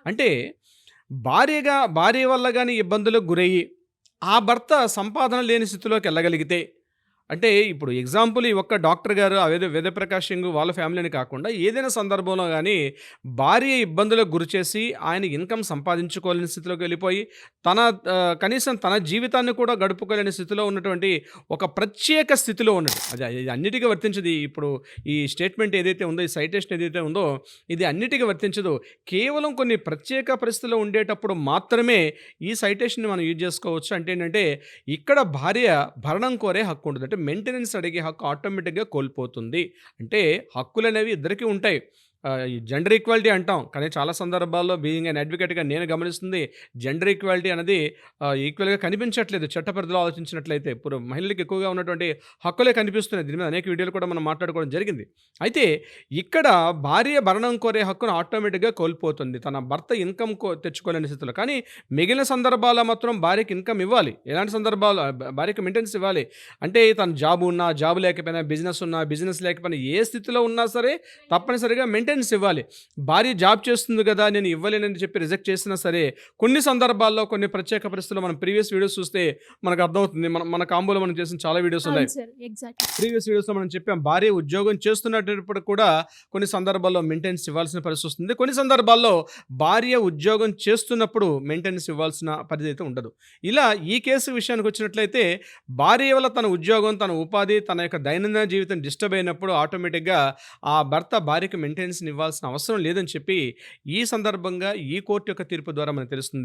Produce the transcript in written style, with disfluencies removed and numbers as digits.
అంటే భార్య వల్ల గాని ఇబ్బందులకు గురయ్యి, ఆ భర్త సంపాదన లేని స్థితిలోకెళ్ళగలిగితే అంటే ఇప్పుడు ఎగ్జాంపుల్ ఈ ఒక్క డాక్టర్ గారు అవేదో వేదప్రకాష్ సింగ్ వాళ్ళ ఫ్యామిలీని కాకుండా ఏదైనా సందర్భంలో గానీ భార్య ఇబ్బందులకు గురిచేసి ఆయన ఇన్‌కమ్ సంపాదించుకోలేని స్థితిలోకి వెళ్ళిపోయి తన కనీసం తన జీవితాన్ని కూడా గడుపుకోలేని స్థితిలో ఉన్నటువంటి ఒక ప్రత్యేక స్థితిలో ఉన్నాడు. అది అన్నిటికి వర్తించదు. ఇప్పుడు ఈ స్టేట్మెంట్ ఏదైతే ఉందో, ఈ సైటేషన్ ఏదైతే ఉందో ఇది అన్నిటికి వర్తించదు. కేవలం కొన్ని ప్రత్యేక పరిస్థితుల్లో ఉండేటప్పుడు మాత్రమే ఈ సైటేషన్‌ని మనం యూజ్ చేసుకోవచ్చు. అంటే ఏంటంటే ఇక్కడ భార్య భరణం కోరే హక్కు ఉంటుంది. అంటే మెయింటెనెన్స్ అడిగే హక్కు ఆటోమేటిక్‌గా కోల్పోతుంది. అంటే హక్కులనేవి ఇద్దరికీ ఉంటాయి. ఈ జెండర్ ఈక్వాలిటీ అంటాం. కానీ చాలా సందర్భాల్లో బీయింగ్ ఎన్ అడ్వొకేట్‌గా నేను గమనిస్తుంది జెండర్ ఈక్వాలిటీ అనేది ఈక్వల్‌గా కనిపించట్లేదు చట్ట పరిధిలో ఆలోచించినట్లయితే. ఇప్పుడు మహిళలకు ఎక్కువగా ఉన్నటువంటి హక్కులే కనిపిస్తున్నాయి. దీని మీద అనేక వీడియోలు కూడా మనం మాట్లాడుకోవడం జరిగింది. అయితే ఇక్కడ భార్య భరణం కోరే హక్కును ఆటోమేటిక్‌గా కోల్పోతుంది. తన భర్త ఇన్‌కమ్ తెచ్చుకోలేని స్థితిలో. కానీ మిగిలిన సందర్భాల్లో మాత్రం భార్యకి ఇన్‌కమ్ ఇవ్వాలి. ఎలాంటి సందర్భాల్లో భార్యకి మెయింటెనెన్స్ ఇవ్వాలి. అంటే తన జాబ్ ఉన్నా, జాబ్ లేకపోయినా, బిజినెస్ ఉన్నా, బిజినెస్ లేకపోయినా ఏ స్థితిలో ఉన్నా సరే తప్పనిసరిగా మెయింటెనెన్స్ ఇవ్వాలి. భార్య జాబ్ చేస్తుంది గదా! నేను ఇవ్వలేనని చెప్పి రిజెక్ట్ చేసినా సరే, కొన్ని సందర్భాల్లో కొన్ని ప్రత్యేక పరిస్థితుల్లో మనం ప్రీవియస్ వీడియోస్ చూస్తే మనకు అర్థమవుతుంది. మన మన కాంబోలో మనం చేసిన చాలా వీడియోస్ ఉన్నాయి. అవును సార్. ఎగ్జాక్ట్‌లీ. ప్రీవియస్ వీడియోస్‌లో మనం చెప్పాం. భార్య ఉద్యోగం చేస్తున్నప్పుడు కూడా కొన్ని సందర్భాల్లో మెయింటెనెన్స్ ఇవ్వాల్సిన పరిస్థితి వస్తుంది. కొన్ని సందర్భాల్లో భార్య ఉద్యోగం చేస్తున్నప్పుడు మెయింటెనెన్స్ ఇవ్వాల్సిన పరిధి అయితే ఉండదు. ఇలా ఈ కేసు విషయానికి వచ్చినట్లయితే భార్య వల్ల తన ఉద్యోగం, తన ఉపాధి, తన యొక్క దైనందిన జీవితం డిస్టర్బ్ అయినప్పుడు ఆటోమేటిక్‌గా ఆ భర్త భార్యకి మెయింటెనెన్స్‌ని ఇవ్వాల్సిన అవసరం లేదని చెప్పి ఈ సందర్భంగా ఈ కోర్టు యొక్క తీర్పు ద్వారా మనకు తెలుస్తుంది.